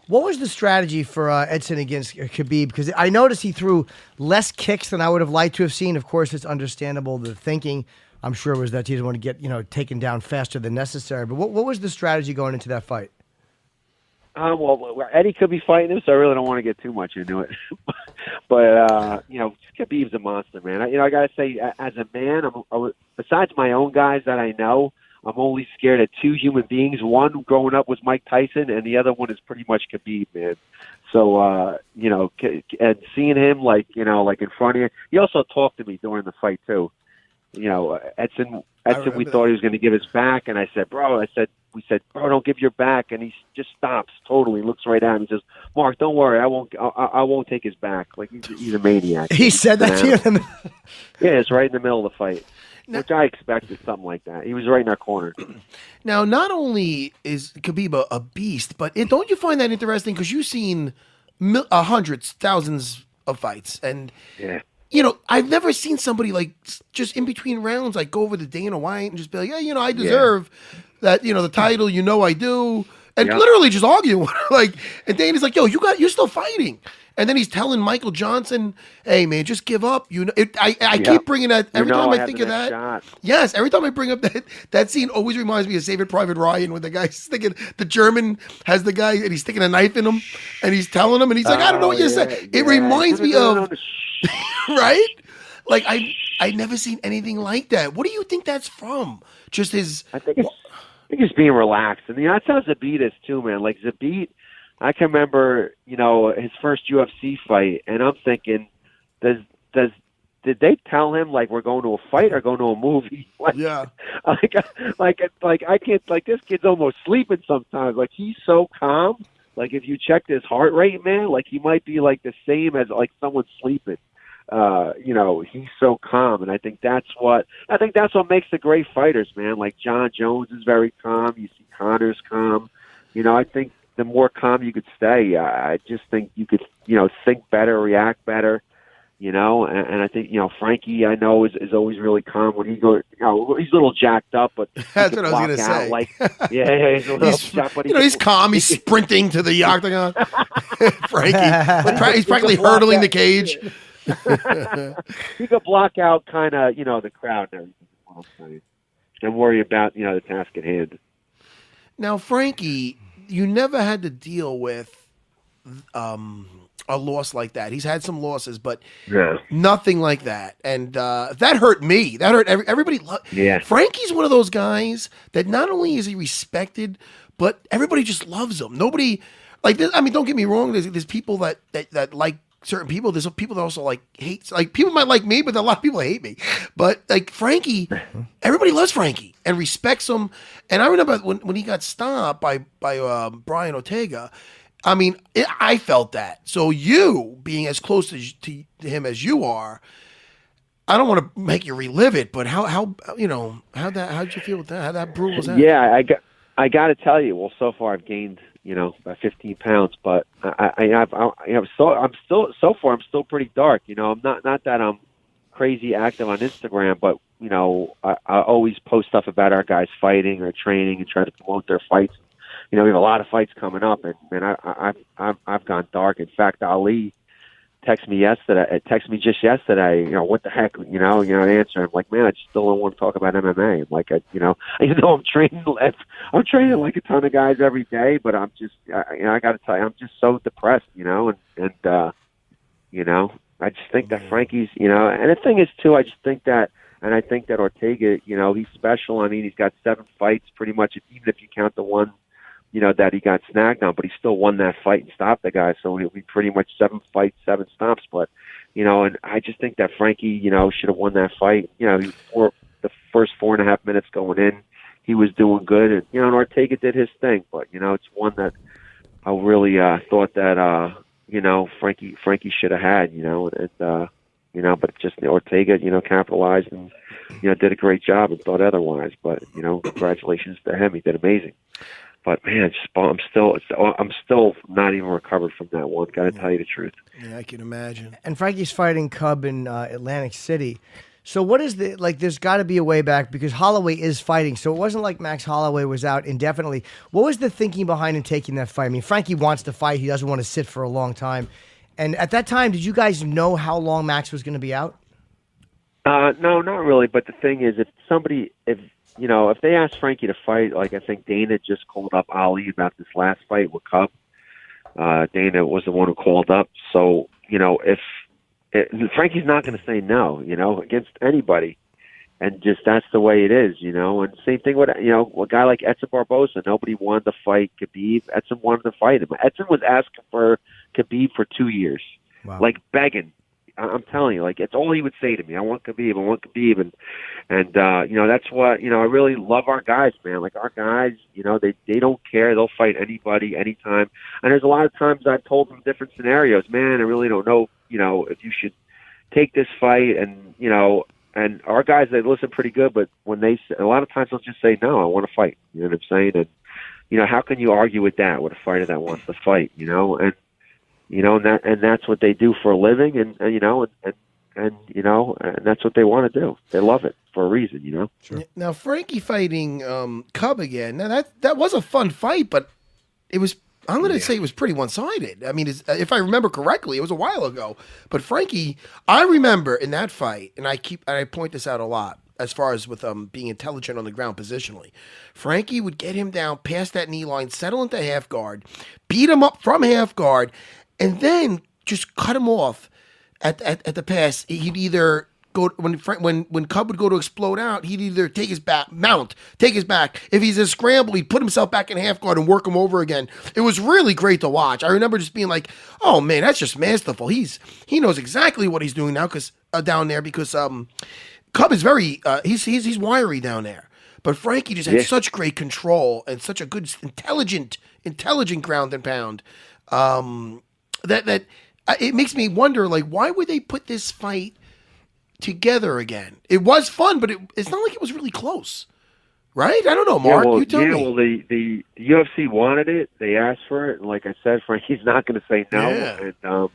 What was the strategy for Edson against Khabib? Because I noticed he threw less kicks than I would have liked to have seen. Of course, it's understandable. The thinking, I'm sure, was that he didn't want to get taken down faster than necessary. But what was the strategy going into that fight? Well, Eddie could be fighting him, so I really don't want to get too much into it. But Khabib's a monster, man. I gotta say, as a man, besides my own guys that I know, I'm only scared of two human beings. One growing up was Mike Tyson, and the other one is pretty much Khabib, man. So, and seeing him like in front of you, he also talked to me during the fight too. Edson, we thought he was going to give his back, and I said, bro, we said, bro, don't give your back, and he just stops totally, looks right at him, and says, Mark, don't worry, I won't take his back. Like he's a maniac. He said that to you? Yeah, it's right in the middle of the fight. Which I expected something like that. He was right in our corner. Now, not only is Khabib a beast, but don't you find that interesting? Because you've seen hundreds, thousands of fights. And, I've never seen somebody like just in between rounds, like go over to Dana White and just be like, yeah, I deserve that, the title, I do. And literally just argue. And Dana's like, yo, you're still fighting. And then he's telling Michael Johnson, "Hey man, just give up." I keep bringing that every time I think of that. Shot. Yes, every time I bring up that scene, always reminds me of Saving Private Ryan, when the guy's sticking, the German has the guy and he's sticking a knife in him, and he's telling him, and he's like, "I don't know what you're saying." It reminds me of right. Like I never seen anything like that. What do you think that's from? Just his. I think he's being relaxed, and that's how Zabit is too, man. Like Zabit. I can remember, his first UFC fight, and I'm thinking, did they tell him like we're going to a fight or going to a movie? Like I can't, like this kid's almost sleeping sometimes. Like he's so calm. Like if you checked his heart rate, man, like he might be like the same as like someone sleeping. He's so calm, and I think that's what makes the great fighters, man. Like John Jones is very calm. You see Connor's calm. I think the more calm you could stay, I just think you could, think better, react better, and I think, Frankie, I know is always really calm when he goes, he's a little jacked up, but that's what I was going to say. Like, he's a little jacked, but he's calm. He's sprinting to the octagon. Frankie, he's practically hurdling the cage. He could block out kind of, the crowd and everything, and worry about, the task at hand. Now, Frankie, you never had to deal with a loss like that. He's had some losses, but nothing like that. And that hurt me. That hurt everybody. Frankie's one of those guys that not only is he respected, but everybody just loves him. Nobody like this. I mean, don't get me wrong. There's people that like certain people. There's people that also like hate. Like people might like me, but a lot of people hate me. But like Frankie, everybody loves Frankie and respects him. And I remember when he got stopped by Brian Ortega. I mean, I felt that. So you being as close to him as you are, I don't want to make you relive it. But how'd you feel with that? How that brutal was that? Yeah, I got to tell you. Well, so far I've gained about 15 pounds, but I'm still pretty dark. I'm not that I'm crazy active on Instagram, but I always post stuff about our guys fighting or training and try to promote their fights. We have a lot of fights coming up, and I've gone dark. In fact, Ali texted me just yesterday. What the heck? An answer. I'm like, man, I just still don't want to talk about MMA. I'm like, I'm training like a ton of guys every day, but I'm just, I got to tell you, I'm just so depressed, and I just think that Frankie's, and the thing is too, I just think that, and I think that Ortega, he's special. I mean, he's got 7 fights pretty much, even if you count the one, that he got snagged on, but he still won that fight and stopped the guy. So it'll be pretty much 7 fights, 7 stops. But, and I just think that Frankie, should have won that fight. The first 4.5 minutes going in, he was doing good. And, and Ortega did his thing. But, it's one that I really thought that, Frankie should have had, but just Ortega, not and, did a great job and thought otherwise. But, congratulations to him. He did amazing. But man, I'm still not even recovered from that one. Got to tell you the truth. Yeah, I can imagine. And Frankie's fighting Cub in Atlantic City. So what is the like? There's got to be a way back because Holloway is fighting. So it wasn't like Max Holloway was out indefinitely. What was the thinking behind him taking that fight? I mean, Frankie wants to fight. He doesn't want to sit for a long time. And at that time, did you guys know how long Max was going to be out? No, not really. But the thing is, if they asked Frankie to fight, like I think Dana just called up Ali about this last fight with Cub. Dana was the one who called up. So Frankie's not going to say no, against anybody, and just that's the way it is, And same thing with a guy like Edson Barboza. Nobody wanted to fight Khabib. Edson wanted to fight him. Edson was asking for Khabib for 2 years, like begging. I'm telling you, like it's all he would say to me. I want Khabib, and that's what I really love our guys, man. Like our guys, they don't care. They'll fight anybody, anytime. And there's a lot of times I've told them different scenarios. Man, I really don't know, if you should take this fight, and and our guys, they listen pretty good. But when a lot of times they'll just say, no, I want to fight. You know what I'm saying? And how can you argue with that with a fighter that wants to fight? And that's what they do for a living, and that's what they want to do. They love it for a reason, Sure. Now Frankie fighting Cub again. Now that was a fun fight, but it was. I'm going to say it was pretty one-sided. I mean, if I remember correctly, it was a while ago. But Frankie, I remember in that fight, and I point this out a lot as far as with being intelligent on the ground positionally. Frankie would get him down past that knee line, settle into half guard, beat him up from half guard, and then just cut him off at the pass. He'd either go when Cub would go to explode out, he'd either take his back. If he's a scramble, he'd put himself back in half guard and work him over again. It was really great to watch. I remember just being like, "Oh man, that's just masterful." He knows exactly what he's doing now because down there because Cub is very he's wiry down there. But Frankie just had such great control and such a good intelligent ground and pound. That it makes me wonder, like, why would they put this fight together again? It was fun, but it's not like it was really close, right? I don't know, Mark. You tell me. Well, the UFC wanted it. They asked for it, and like I said, Frankie's not going to say no. Yeah. And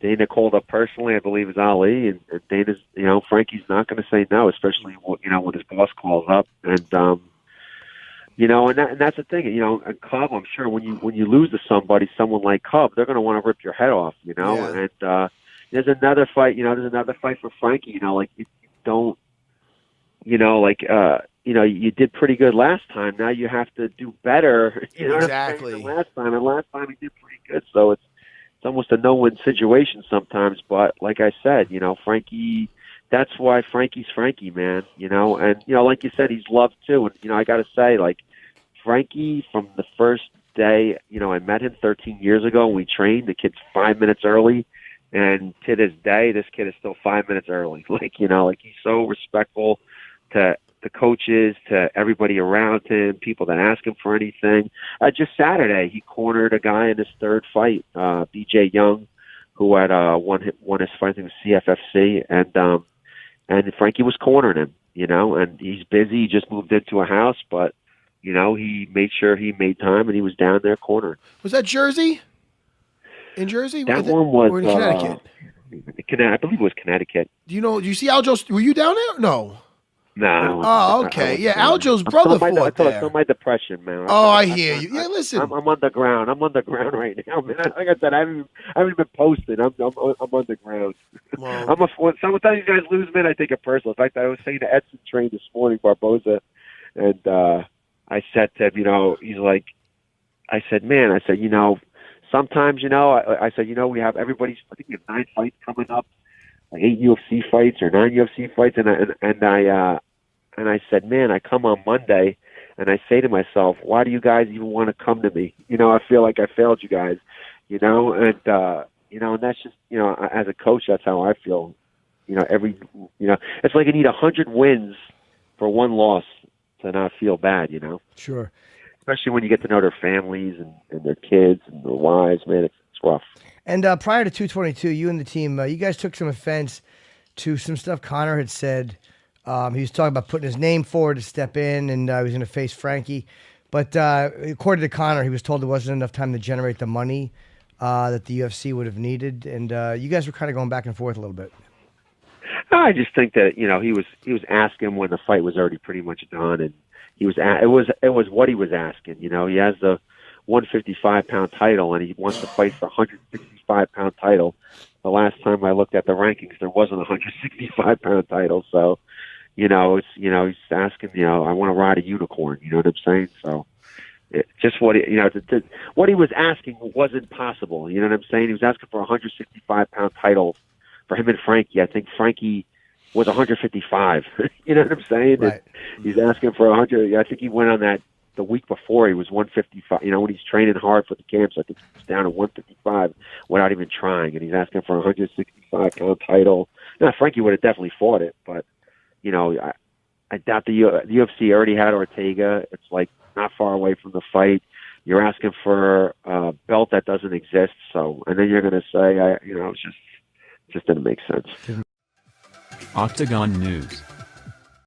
Dana called up personally, I believe, is Ali, and Dana's, Frankie's not going to say no, especially when his boss calls up, and and that's the thing. And Cub, I'm sure when you lose to someone like Cub, they're going to want to rip your head off. Yeah. And there's another fight. There's another fight for Frankie. Like you don't. You did pretty good last time. Now you have to do better. Exactly. Than last time, and last time he did pretty good. So it's almost a no-win situation sometimes. But like I said, Frankie. That's why Frankie's Frankie, man. And like you said, he's loved too. And I got to say, like Frankie, from the first day, I met him 13 years ago, and we trained. The kid's 5 minutes early, and to this day, this kid is still 5 minutes early. Like he's so respectful to the coaches, to everybody around him, people that ask him for anything. Just Saturday, he cornered a guy in his third fight, BJ Young, who had won his fight with CFFC, and Frankie was cornering him, and he's busy. He just moved into a house, but, he made sure he made time, and he was down there cornering. Was that Jersey? In Jersey? That one was or in Connecticut? I believe it was Connecticut. Do you see Aljo's? Were you down there? No. No. Oh, okay. Aljo's brother fought there. I feel my depression, man. I hear you. Yeah, listen. I'm underground. I'm underground right now, man. Like I said, I haven't been posted. I'm underground. Wow. Sometimes you guys lose, man. I take it personal. In fact, I was saying to Edson train this morning, Barboza, and I said to him, he's like, I said, sometimes, I said, we have everybody's. I think we have 9 fights coming up. Like 8 UFC fights or 9 UFC fights, and I said, man, I come on Monday, and I say to myself, why do you guys even want to come to me? I feel like I failed you guys, and that's just, as a coach, that's how I feel. It's like I need 100 wins for 1 loss to not feel bad. Sure. Especially when you get to know their families and their kids and their wives, man, it's rough. And prior to 222, you and the team, you guys took some offense to some stuff Conor had said. He was talking about putting his name forward to step in, and he was going to face Frankie. But according to Conor, he was told there wasn't enough time to generate the money that the UFC would have needed. And you guys were kind of going back and forth a little bit. I just think that he was asking when the fight was already pretty much done, and it was what he was asking. He has the 155-pound title, and he wants to fight for 165-pound title. The last time I looked at the rankings, there wasn't a 165-pound title, so he's asking. I want to ride a unicorn. You know what I'm saying? So. Just what what he was asking wasn't possible. You know what I'm saying? He was asking for a 165-pound title for him and Frankie. I think Frankie was 155. You know what I'm saying? Right. He's asking for 100. I think he went on that the week before. He was 155. When he's training hard for the camps, I think he's down to 155 without even trying, and he's asking for a 165-pound title. Now, Frankie would have definitely fought it, but I doubt the UFC already had Ortega. It's like not far away from the fight. You're asking for a belt that doesn't exist. So, and then you're going to say, it just didn't make sense. Octagon News.